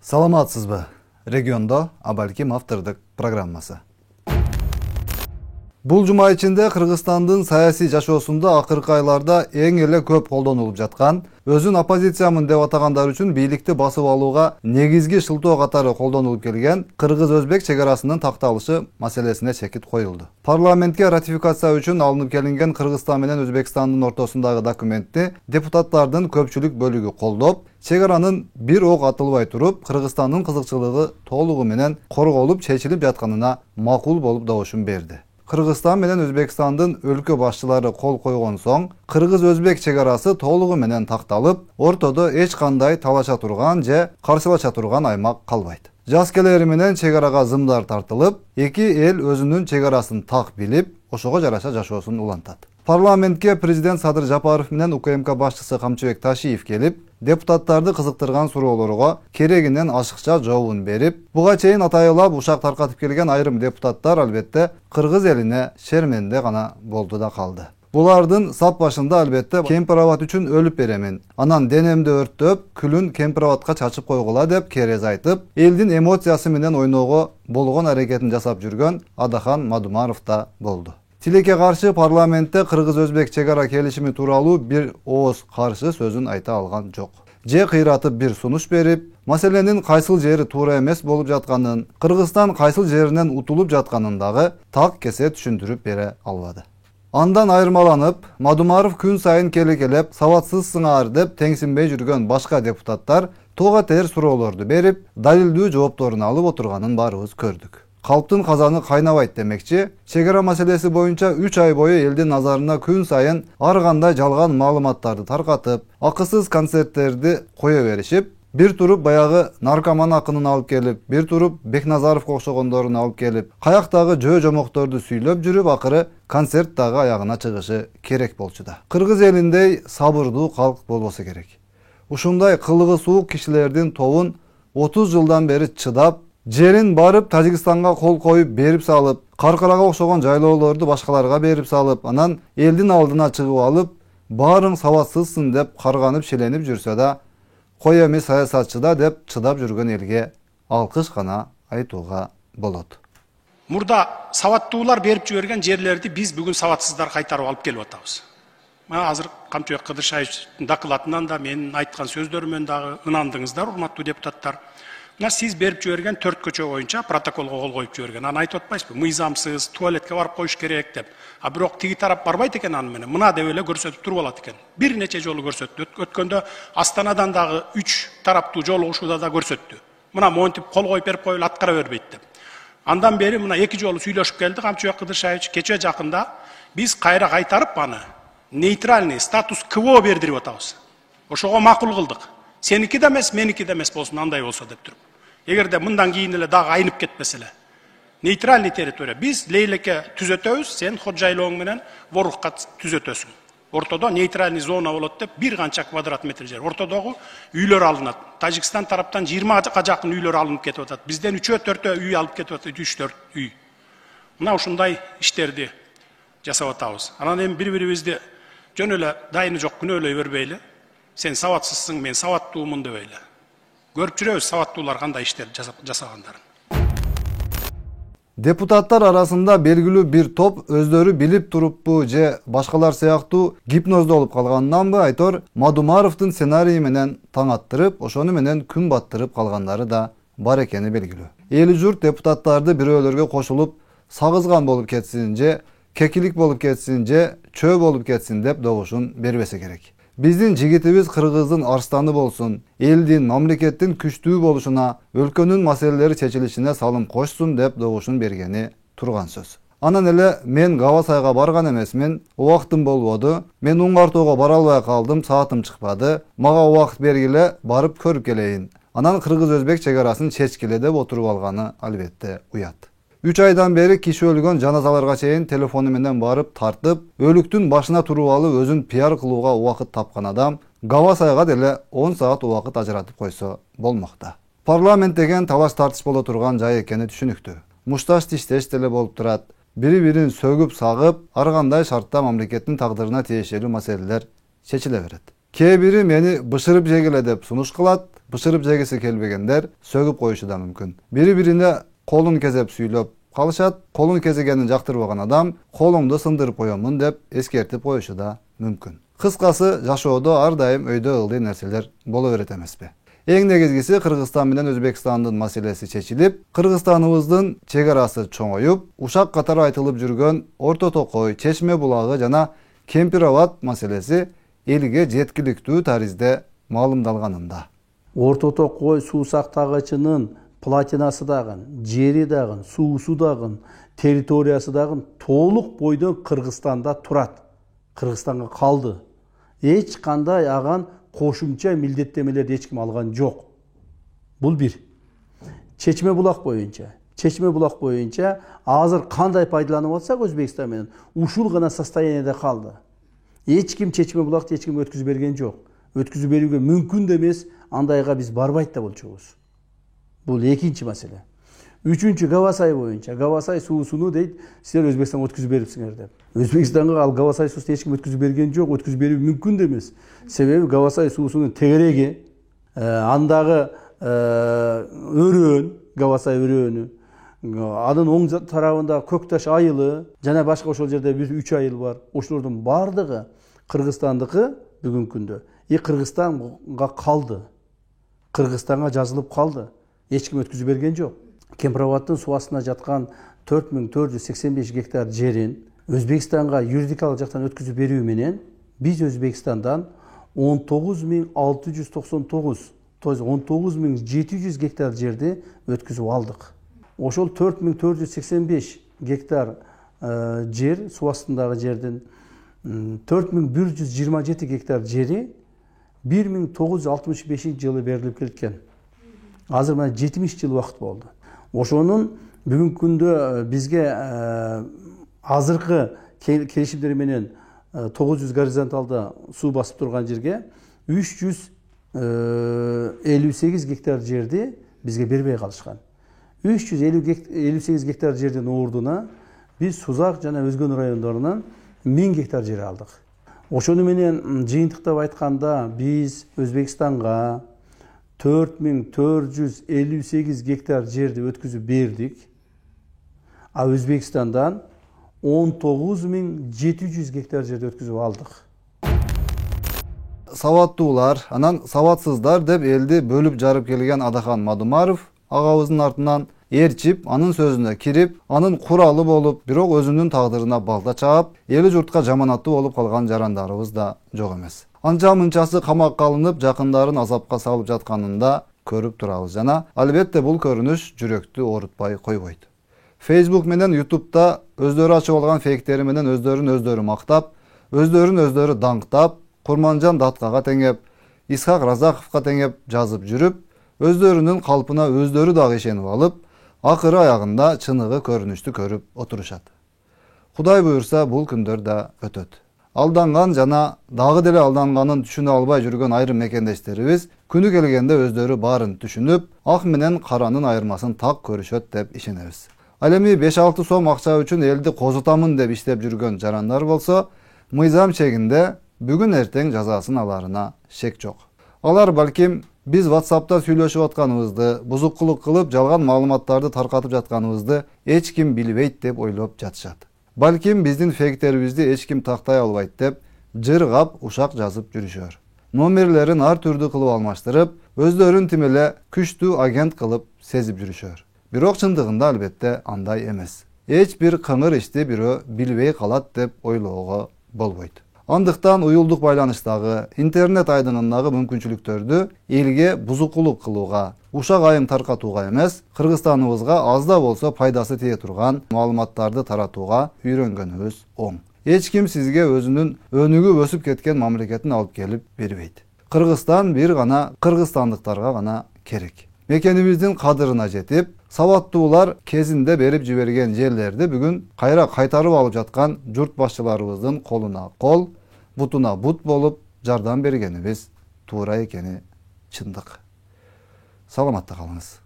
Саламатсызбы? Региондо Абалким автордук программасы. Бул жума ичинде Кыргызстандын саясий жашоосунда акыркы айларда эң эле көп колдонулуп жаткан, өзүн оппозициямын деп атагандар үчүн бийликти басып алууга негизги шылтоо катары колдонулуп келген кыргыз-өзбек чек арасынын такталышы маселесине чекит коюлду. Парламентке ратификация үчүн алынып келинген Кыргызстан менен Өзбекстандын ортосундагы документти депутаттардын көпчүлүк бөлүгү колдоп, чек аранын бир ок атылбай туруп, Кыргызстандын кызыкчылыгы толугу менен корголуп чечилип жатканына макул болуп добушун берди. Кыргызстан менен Өзбекстандын өлкө башчылары кол койгон соң, кыргыз-өзбек чек арасы толугу менен такталып, ортодо эч кандай талаша турган же каршылаша турган аймак калбайт. Жаз келери менен чек арага зымдар тартылып, эки эл өзүнүн чек арасын так билип, ошого жараша жашоосун улантат. Парламентке президент Садыр Жапаров менен УКМК башчысы Камчыбек Ташиев келип, депутаттарды кызыктырган суроолорго керегинен ашыкча жообун берип, буга чейин атайылап ушак таркатып келген айрым депутаттар албетте кыргыз элине шерменде гана болду да калды. Булардын сап башында албетте кемпирабад үчүн өлүп беремин, анан денемди өрттөп, күлүн кемпирабадка чачып койгула деп керез айтып, элдин эмоциясы менен ойноого болгон аракетин жасап жүргөн Адахан Мадумаров да болду. Тилекке каршы парламентте кыргыз-өзбек чек ара келишими тууралуу бир ооз каршы сөзүн айта алган жок. Же кыйратып бир сунуш берип, маселенин кайсыл жери туура эмес болуп жатканын, Кыргызстан кайсыл жеринен утулуп жатканын дагы так кесе түшүндүрүп бере албады. Андан айырмаланып, Мадумаров күн сайын келе-келеп, сабатсызсыңар деп теңсинбей жүргөн башка депутаттар тога тер суроолорду берип, далилдүү жоопторун алып отурганын баарыбыз көрдүк. Калптын казаны кайнабайт демекчи, чек ара маселеси боюнча 3 ай бою элдин назарына күн сайын ар кандай жалган маалыматтарды таркатып, акысыз концерттерди кое беришип, бир туруп баягы наркоман акынын алып келип, бир туруп Бекназаровго окшогондорун алып келип, каяктагы жөө жомокторду сүйлөп жүрүп, акыры концерт дагы аягына чыгышы керек болчу да. Кыргыз элиндей сабырдуу калк болбосо керек. Ушундай кылыгы суук кишилердин тобун 30 жылдан бери чыдап, жерин барып Тажикстанга кол коюп берип салып, каркарага окшогон жайлоолорду башкаларга берип салып, анан элдин алдына чыгып алып, баарың сабатсызсың деп карганып шеленип жүрсө да, кой эми саясатчы да деп чыдап жүргөн элге алкыш гана айтууга болот. Мурда сабаттуулар берип жиберген жерлерди биз бүгүн сабатсыздар кайтарып алып келип атабыз. Мына азыр Камчыбек Кыдыршаевдин докладынан да менин айткан сөздөрүмөн дагы ынандыңыздар, урматтуу депутаттар. Мына сиз берип жиберген 4 көчө боюнча протоколго кол коюп жиберген. Аны айтып атпайсызбы? Мыйзамсыз, туалетке барып коюш керек деп. А бирок тиги тарап барбайт экен аны менен. Мына деп эле көрсөтүп туруп алат экен. Бир нече жолу көрсөттү. Өткөндө Астанадан дагы 3 тараптуу жолугушууда да көрсөттү. Мына монтип кол коюп берип коюлуп аткара бербейт деп. Андан бери мына 2 жолу сүйлөшүп келди Камчыбек Кыдыршаевич. Кече жакында биз кайра кайтарып аны нейтральный статус КВО бердирип атабыз. Ошого макул кылдык. Сеники да эмес, меники да эмес болсун, андай болсо деп туруп. Эгерде мындан кийин эле дагы айнып кетпесе эле. Нейтральный территория. Биз Лейлекке түзөтөбүз, сен Ходжайлооң менен Воругка түзөтөсүң. Ортодо нейтральный зона болот деп бир канча квадрат метр жер. Ортодогу үйлөр алынат. Тажикстан тараптан 20га жакын үйлөр алынып кетип атат. Бизден 3-4 үй алып кетип атат, 3-4 үй. Мына ушундай иштерди жасап атабыз. Анан эми бири-бирибизди жөн эле дайыны жок күнөөлөй бербейли. Сен сабатсызсың, мен сабаттуумун деп эле. Көрүп жүрөбүз сабаттуулар кандай иштер жасагандарын. Депутаттар арасында белгилүү бир топ өздөрү билип туруппу же башкалар сыяктуу гипноздо болуп калганданбы айтор Мадумаровдун сценарийи менен таң аттырып, ошону менен күн баттырып калгандары да бар экени белгилүү. Эли журт депутаттарды бирөөлөргө кошулуп сагызган болуп кетсин же кекилик болуп кетсин же чөө болуп кетсин деп добушун бербесе керек. Биздин жигитибиз Кыргыздын арстаны болсун, элдин, мамлекеттин күчтүү болушуна, өлкөнүн маселелери чечилишине салым кошсун деп добушун бергени турган сөз. Анан эле мен Гавасайга барган эмесмин, убактым болбоду, мен Уңгартоого бара албай калдым, саатым чыкпады, мага убакыт бергиле, барып көрүп келейин. Анан кыргыз-өзбек чек арасын чечкиле деп отуруп алганы албетте уят. 3 айдан бери киши өлгөн жаназаларга чейин телефону менен барып тартып, өлүктүн башына туруп алып өзүн пиар кылууга убакыт тапкан адам Гавасайга деле 10 саат убакыт ажыратып койсо болмокта. Парламент деген талаш тартыш боло турган жай экени түшүнүктүү. Мушташ тиштеш деле болуп турат. Бири-бирин сөгүп сагып, ар кандай шартта мамлекеттин тагдырына тиешелүү маселелер чечиле берет. Кээ бири мени бышырып жегиле деп сунуш кылат, bışırıp jegisi kelbegender sөгүp koyuşu da mümkün. Biri-birine kolun kezep süйлöp kalışat, kolun kezegenini jaktırbagan adam kolumdu sındırıp koyamun dep eskertip koyuşu da mümkün. Kıskası jaşooda ar daim öйдө ылдый nerseler bola beret emespi. Эң негизгиси Кыргызстан менен Өзбекстандын маселеси чечилип, Кыргызстаныбыздын чегарасы чоңоюп, ушак катары айтылып жүргөн Орто Токой, Чечме булагы жана Кемпир-Абад маселеси элге жеткиликтүү таризде маалымдалганында. Орто Токой суу сактагычынын платинасы дагы, жери дагы, суусу дагы, территориясы дагы толук бойдон Кыргызстанда турат. Кыргызстанга калды. Эч кандай аган кошумча милдеттемелерди эч ким алган жок. Бул бир. Чечме булак боюнча азыр кандай пайдаланып атсак Өзбекстан менен ушул гана состояниеде калды. Эч ким Чечме булакты эч ким өткүзүп берген жок. Өткүзүп берүүгө мүмкүн да эмес, андайга биз барбайт да болчубуз. Бул экинчи маселе. Үчүнчү Гавасай боюнча. Гавасай суусуну дейт, силер Өзбекстанга өткүзүп берипсиңер деп. Өзбекстанга ал Гавасай суусун эч ким өткүзүп берген жок, өткүзүп берүү мүмкүн да эмес. Себеби Гавасай суусунун тегереги, андагы өрөөн, Гавасай өрөөнү, анын оң тарабында Көкташ айылы, жана башка ошол жерде 3 айыл бар. Ошолордун бардыгы Кыргызстандыкы бүгүнкү күндө. Кыргызстанга калды. Кыргызстанга жазылып калды. Эч ким өткүзүп берген жок. Кемпир-Абадтын суу астында жаткан 4485 гектар жерин Өзбекстанга юридикалык жактан өткүзүп берүү менен биз Өзбекстандан 19699, то есть 19700 гектар жерди өткүзүп алдык. Ошол 4485 гектар жер, суу астындагы жердин 4127 гектар жери 1965-жылы берилип келген. Азыр мына 70 жыл убакыт болду. Ошонун бүгүнкү күндө бизге азыркы келишимдер менен 900 горизонталда суу басып турган жерге 358 гектар жерди бизге бербей калышкан. 358 гектар жердин ордуна биз Сузак жана өзгөн райондорунан 1000 гектар жер алдык. Ошону менен жыйынтыктап айтканда биз Өзбекстанга 4458 гектар жерди өткүзүп бердик. А Өзбекстандан 19700 гектар жерди өткүзүп алдык. Саваттуулар, анан саватсыздар деп элди бөлүп жарып келген Адахан Мадумаров агабыздын артынан ээрчип, анын сөзүнө кирип, анын куралы болуп, бирок өзүнүн тагдырына балта чаап, эли журтка жаманаттуу болуп калган жарандарыбыз да жок эмес. Анча-мынчасы камакка алынып, жакындарын азапка салып жатканын да көрүп турабыз жана албетте бул көрүнүш жүрөктү оорутпай койбойт. Facebook менен YouTube'да өздөрү ачып алган фейктери менен өздөрүн мактап, өздөрүн даңктап, Курманжан Даткага теңеп, Исхак Разаковго теңеп жазып жүрүп, өздөрүнүн калпына өздөрү дагы ишенип алып, акыры аягында чыныгы көрүнүштү көрүп отурушат. Кудай буюрса бул күндөр да өтөт. Алданган жана дагы деле алданганын түшүнө албай жүргөн айрым мекендештерибиз күнү келгенде өздөрү баарын түшүнүп, ак менен каранын айырмасын так көрүшөт деп ишенебиз. Ал эми 5-6 сом акча үчүн элди козутамын деп иштеп жүргөн жарандар болсо, мыйзам чегинде бүгүн эртең жазасын аларына шек жок. Алар балким биз WhatsApp'та сүйлөшүп атканыбызды, бузукулук кылып жалган маалыматтарды таркатып жатканыбызды эч ким билбейт деп ойлоп жатышат. Балким биздин фейктерибизди эч ким тактай албайт деп жыргап ушак жазып жүрүшөр. Номерлерин ар түрдүү кылып алмаштырып, өздөрүн тим эле күчтүү агент кылып сезип жүрүшөр. Бирок чындыгында албетте андай эмес. Эч бир кыңыр ишти бирөө билбей калат деп ойлоого болбойт. Андыктан уюлдук байланыштагы, интернет айдынындагы мүмкүнчүлүктөрдү элге бузукулук кылууга, ушак айым таркатууга эмес, Кыргызстаныбызга аз да болсо пайдасы тие турган маалыматтарды таратууга үйрөнгөнүбүз оң. Эч ким сизге өзүнүн өнүгүп өсүп кеткен мамлекетин алып келип бербейт. Кыргызстан бир гана кыргызстандыктарга гана керек. Мекенибиздин кадырына жетип, саваттуулар кезинде берип жиберген жерлерди бүгүн кайра кайтарып алып жаткан журт башчыларыбыздын колуна кол, бутуна бут болуп жардам бергенибиз туура экени чындык. Саламатта калыңыз.